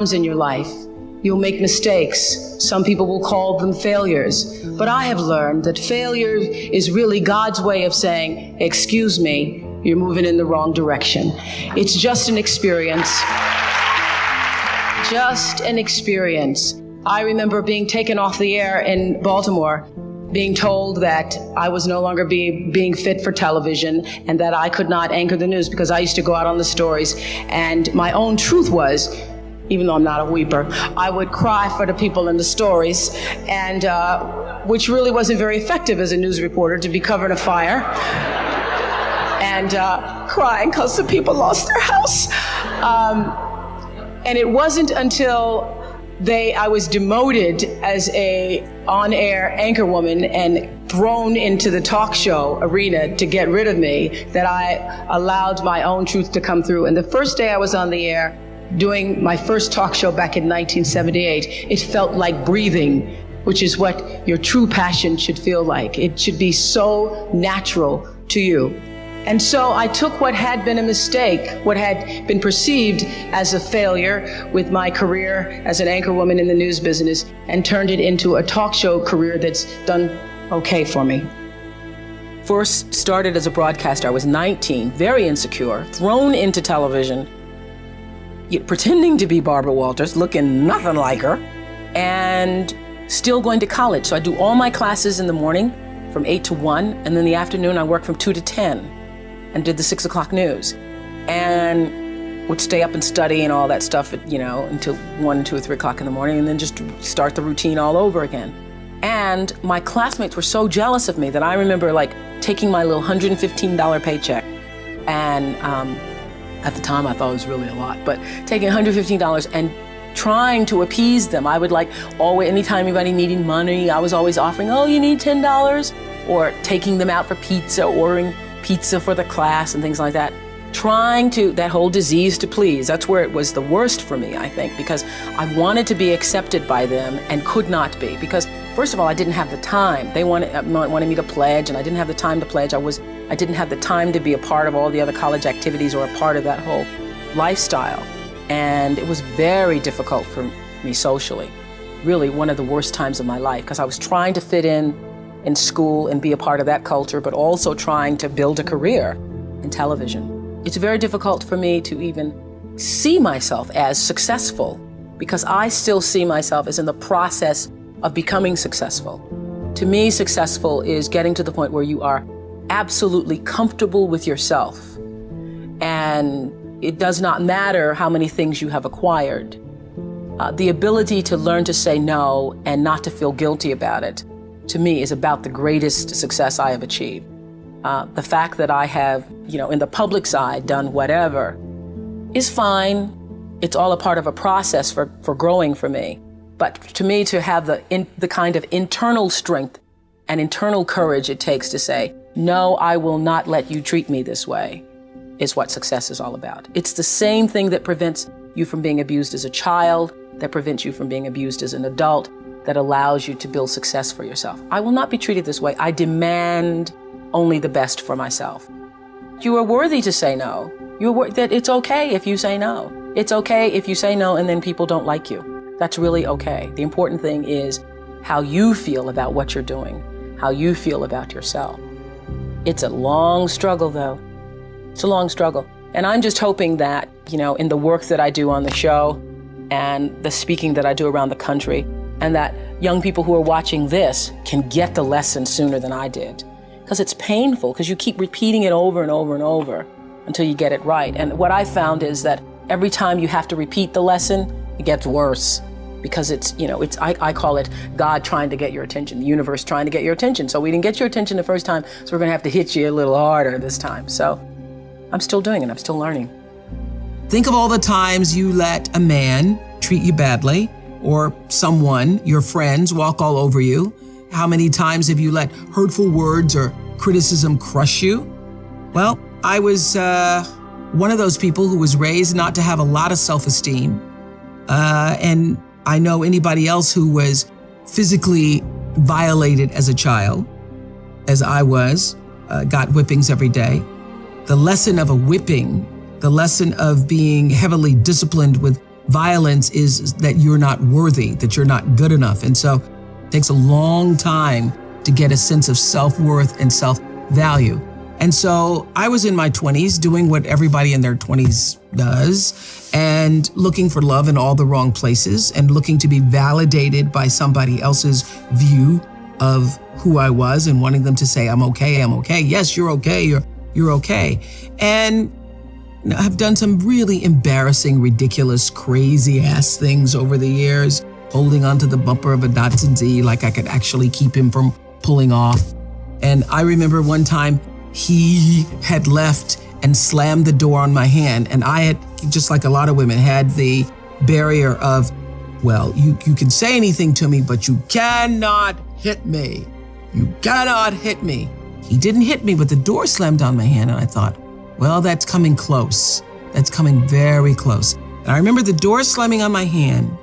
in your life. You'll make mistakes. Some people will call them failures. But I have learned that failure is really God's way of saying, excuse me, you're moving in the wrong direction. It's just an experience. Just an experience. I remember being taken off the air in Baltimore, being told that I was no longer being fit for television and that I could not anchor the news because I used to go out on the stories. And my own truth was, even though I'm not a weeper, I would cry for the people in the stories, and which really wasn't very effective as a news reporter, to be covering a fire and crying because the people lost their house. And it wasn't until I was demoted as a on-air anchor woman and thrown into the talk show arena to get rid of me that I allowed my own truth to come through. And the first day I was on the air, doing my first talk show back in 1978, it felt like breathing, which is what your true passion should feel like. It should be so natural to you. And so I took what had been a mistake, what had been perceived as a failure with my career as an anchor woman in the news business, and turned it into a talk show career that's done okay for me. First started as a broadcaster. I was 19, very insecure, thrown into television, pretending to be Barbara Walters, looking nothing like her, and still going to college. So I do all my classes in the morning from 8 to 1, and then in the afternoon I work from 2 to 10 and did the 6 o'clock news. And would stay up and study and all that stuff, until 1, 2, or 3 o'clock in the morning, and then just start the routine all over again. And my classmates were so jealous of me that I remember taking my little $115 paycheck and, at the time, I thought it was really a lot, but taking $115 and trying to appease them. I would anytime anybody needed money, I was always offering, oh, you need $10? Or taking them out for pizza, ordering pizza for the class and things like that. That whole disease to please, that's where it was the worst for me, I think, because I wanted to be accepted by them and could not be. Because, first of all, I didn't have the time. They wanted me to pledge, and I didn't have the time to pledge. I didn't have the time to be a part of all the other college activities or a part of that whole lifestyle. And it was very difficult for me socially. Really one of the worst times of my life, because I was trying to fit in school and be a part of that culture, but also trying to build a career in television. It's very difficult for me to even see myself as successful, because I still see myself as in the process of becoming successful. To me, successful is getting to the point where you are absolutely comfortable with yourself. And it does not matter how many things you have acquired. The ability to learn to say no and not to feel guilty about it, to me, is about the greatest success I have achieved. The fact that I have, in the public side, done whatever is fine. It's all a part of a process for growing for me. But to me, to have the kind of internal strength and internal courage it takes to say, no, I will not let you treat me this way, is what success is all about. It's the same thing that prevents you from being abused as a child, that prevents you from being abused as an adult, that allows you to build success for yourself. I will not be treated this way. I demand only the best for myself. You are worthy to say no. That it's okay if you say no. It's okay if you say no and then people don't like you. That's really okay. The important thing is how you feel about what you're doing, how you feel about yourself. It's a long struggle, though. It's a long struggle. And I'm just hoping that, in the work that I do on the show and the speaking that I do around the country, and that young people who are watching this can get the lesson sooner than I did. Because it's painful, because you keep repeating it over and over and over until you get it right. And what I found is that every time you have to repeat the lesson, it gets worse. Because I call it God trying to get your attention, the universe trying to get your attention. So we didn't get your attention the first time, so we're gonna have to hit you a little harder this time. So I'm still doing it, I'm still learning. Think of all the times you let a man treat you badly, or someone, your friends, walk all over you. How many times have you let hurtful words or criticism crush you? Well, I was one of those people who was raised not to have a lot of self-esteem. And I know anybody else who was physically violated as a child, as I was, got whippings every day. The lesson of a whipping, the lesson of being heavily disciplined with violence is that you're not worthy, that you're not good enough. And so it takes a long time to get a sense of self-worth and self-value. And so I was in my 20s doing what everybody in their 20s does and looking for love in all the wrong places and looking to be validated by somebody else's view of who I was and wanting them to say, I'm okay, I'm okay. Yes, you're okay, you're okay. And I've done some really embarrassing, ridiculous, crazy ass things over the years, holding onto the bumper of a Datsun Z like I could actually keep him from pulling off. And I remember one time he had left and slammed the door on my hand. And I had, just like a lot of women, had the barrier of, well, you can say anything to me, but you cannot hit me. You cannot hit me. He didn't hit me, but the door slammed on my hand. And I thought, well, that's coming close. That's coming very close. And I remember the door slamming on my hand.